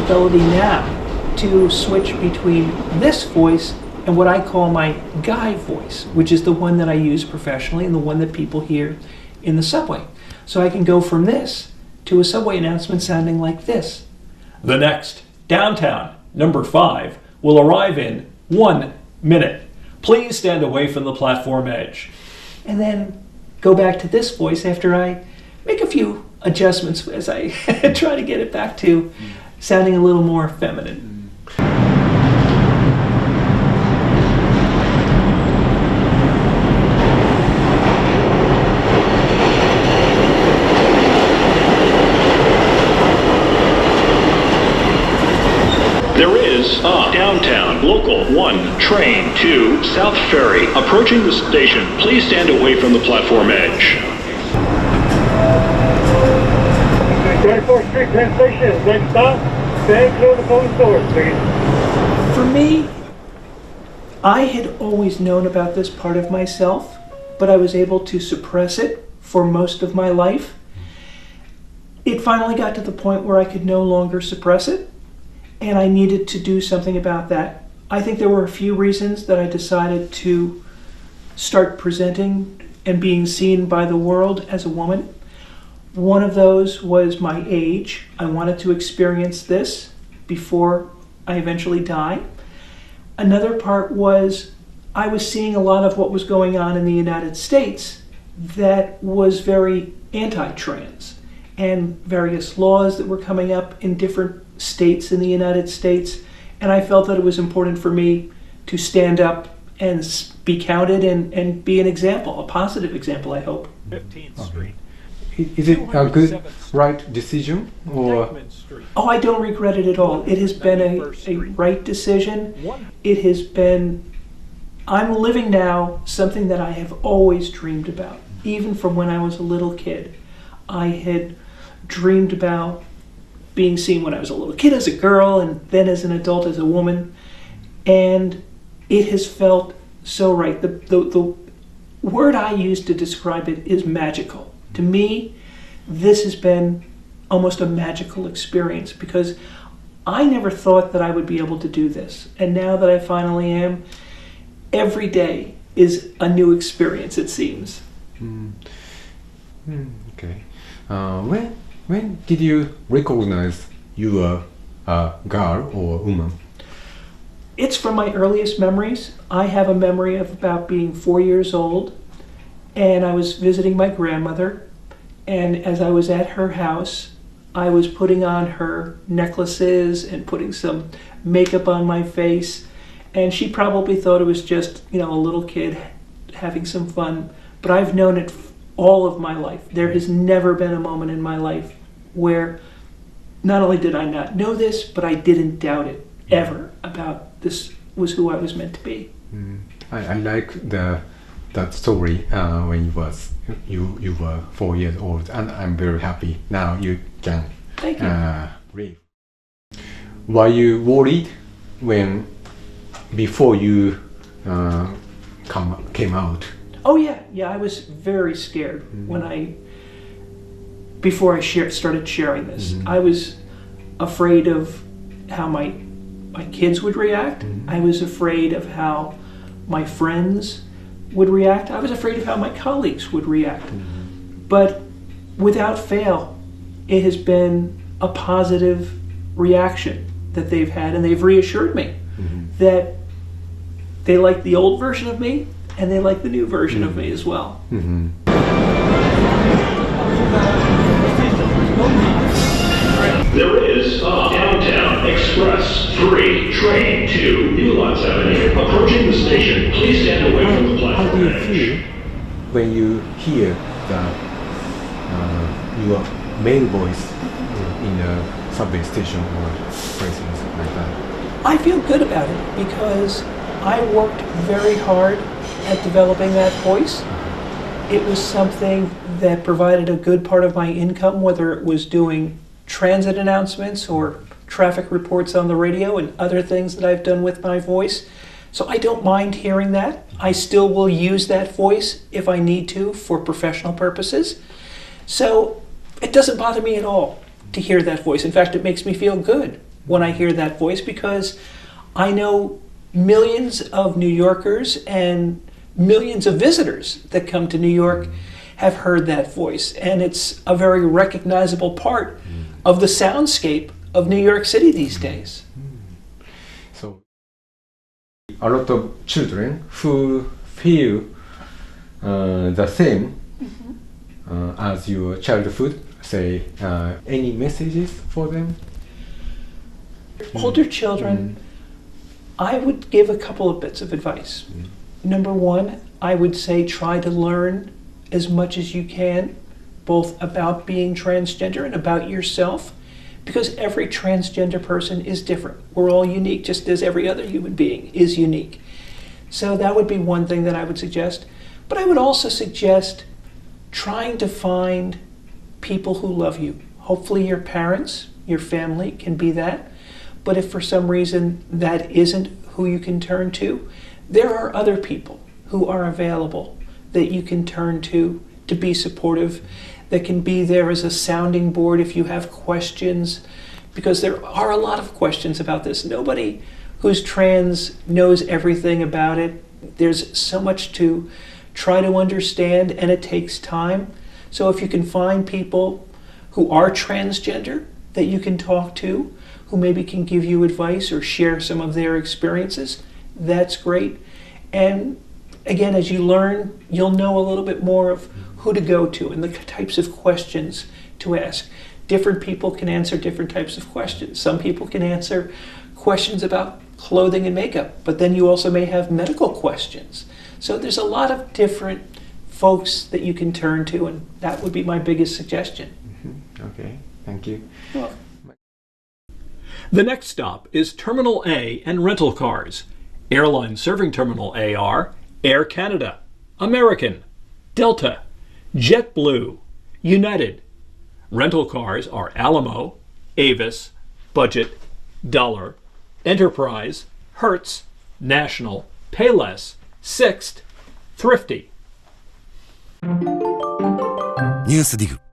ability now to switch between this voice and what I call my guy voice, which is the one that I use professionally and the one that people hear in the subway. So I can go from this to a subway announcement sounding like this. The next downtown number 5 will arrive in 1 minute. Please stand away from the platform edge. And then go back to this voice after I make a few adjustments as I try to get it back to sounding a little more feminine. There is a downtown local 1 train to South Ferry approaching the station. Please stand away from the platform edge. 34th Street Penn Station, next stop, San Clear Stores, please. For me, I had always known about this part of myself, but I was able to suppress it for most of my life. It finally got to the point where I could no longer suppress it, and I needed to do something about that. I think there were a few reasons that I decided to start presenting and being seen by the world as a woman. One of those was my age. I wanted to experience this before I eventually die. Another part was I was seeing a lot of what was going on in the United States that was very anti-trans, and various laws that were coming up in different states in the United States, and I felt that it was important for me to stand up and be counted and be an example, a positive example, I hope. 15th Street. Is it a good, right decision, or? Dyckman Street. Oh, I don't regret it at all. It has been a right decision. It has been, I'm living now something that I have always dreamed about, even from when I was a little kid. I had dreamed about being seen when I was a little kid as a girl, and then as an adult as a woman, and it has felt so right. The word I use to describe it is magical. To me, this has been almost a magical experience, because I never thought that I would be able to do this, and now that I finally am, every day is a new experience, it seems. Okay. When did you recognize you were a girl or a woman? It's from my earliest memories. I have a memory of about being 4 years old, and I was visiting my grandmother, and as I was at her house, I was putting on her necklaces and putting some makeup on my face, and she probably thought it was just, a little kid having some fun, but I've known it all of my life. There has never been a moment in my life where not only did I not know this, but I didn't doubt it ever about this was who I was meant to be. I like that story when you were 4 years old, and I'm very happy now you can Thank you. read. Were you worried before you came out? Oh yeah, I was very scared before I started sharing this. I was afraid of how my kids would react. I was afraid of how my friends would react. I was afraid of how my colleagues would react. But without fail, it has been a positive reaction that they've had, and they've reassured me that they like the old version of me, and they like the new version of me as well. There is a Downtown Express 3 train to Newlands Avenue approaching the station. Please stand away from the How do platform you edge. feel when you hear your male voice in a subway station or places like that? I feel good about it because I worked very hard at developing that voice. It was something that provided a good part of my income, whether it was doing transit announcements or traffic reports on the radio and other things that I've done with my voice. So I don't mind hearing that. I still will use that voice if I need to for professional purposes. So it doesn't bother me at all to hear that voice. In fact, it makes me feel good when I hear that voice, because I know millions of New Yorkers and millions of visitors that come to New York have heard that voice, and it's a very recognizable part of the soundscape of New York City these days. So a lot of children who feel the same as your childhood, say any messages for them? Older children, I would give a couple of bits of advice. Number one, I would say try to learn as much as you can, both about being transgender and about yourself, because every transgender person is different. We're all unique, just as every other human being is unique. So that would be one thing that I would suggest. But I would also suggest trying to find people who love you. Hopefully your parents, your family can be that. But if for some reason that isn't who you can turn to, there are other people who are available that you can turn to be supportive, that can be there as a sounding board if you have questions, because there are a lot of questions about this. Nobody who's trans knows everything about it. There's so much to try to understand, and it takes time. So if you can find people who are transgender that you can talk to, who maybe can give you advice or share some of their experiences, that's great. And again, as you learn, you'll know a little bit more of who to go to and the types of questions to ask. Different people can answer different types of questions. Some people can answer questions about clothing and makeup, but then you also may have medical questions. So there's a lot of different folks that you can turn to, and that would be my biggest suggestion. Okay, thank you. You're welcome. The next stop is Terminal A and rental cars. Airlines serving Terminal A are Air Canada, American, Delta, JetBlue, United. Rental cars are Alamo, Avis, Budget, Dollar, Enterprise, Hertz, National, Payless, Sixt, Thrifty. ニュースディグ